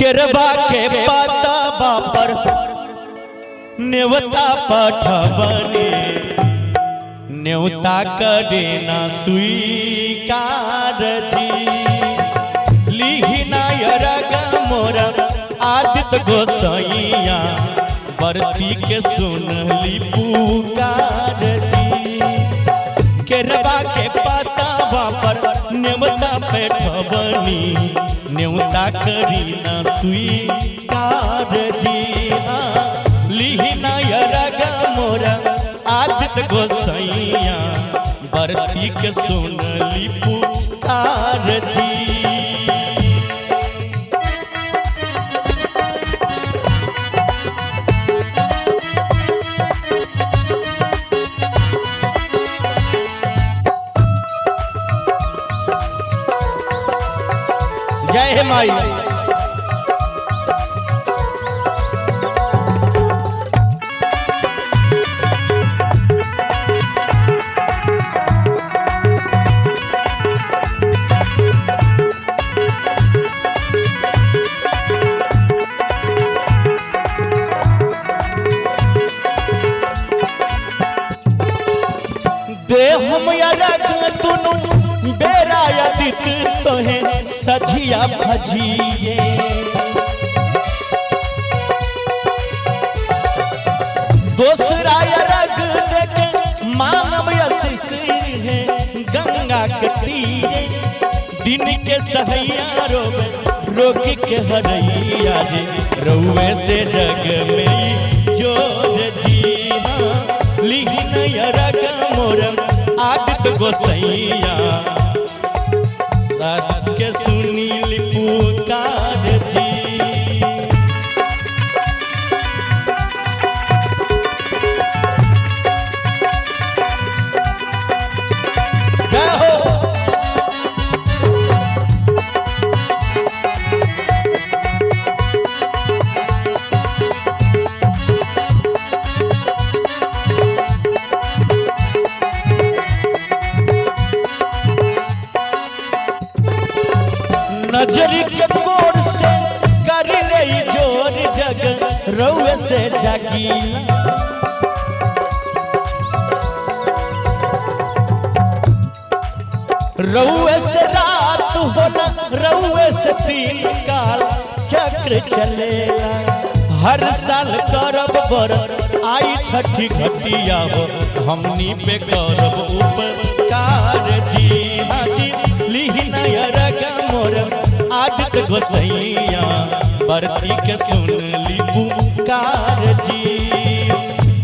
केरबा के पता बापर नेवता पठवने नेवता करे ना स्वीकार जी लिहिना यरग मोरा आदित्य गोसाइया बरती के सुनली पुकार जी केरबा के पता बापर नेवता पठवनी नेवता करी ना स्वीकार जी लिहिना यरग मोरा आदित्य गोसाइया बरती के सुनली पुकार जी। जय हे माई। दे हम यरग तुनु बेरा यदित तोहे सजिया भजिए दूसरा यरग देके मानव आशीष है गंगा के तीरे दिन के सहैया रोवे रोग के हरैया जे रउए से जग में जोर जी लिहिन यरग मोरम आदित्य गोसाइया साथ के सुनील पुकार जी। जय हो। नजरी के कोर से कर ले जोर जग रउए से जागी रउए से रात होला रउए से तीन काल चक्र चलेला हर साल करब बर आई छठी घटिया हो हमनी पे करब उपकार जी हाँ जी लिहिना यरग मोरम आदित्य गोसाइया बरती के सुनली पुकार जी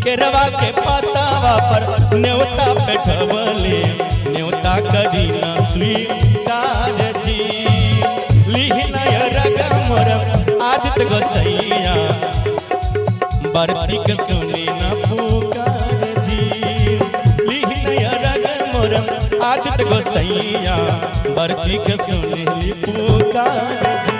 केरवा के पतावा पर नेवता पेठवले नेवता करी ना स्वीकार जी लिहिना यरग मोरम आदित्य गोसाइया बरती के सुनी ना पुकार जी लिहिना यरग मोरम आदित्य गोसाइया बरती के सुनली पुकार जी।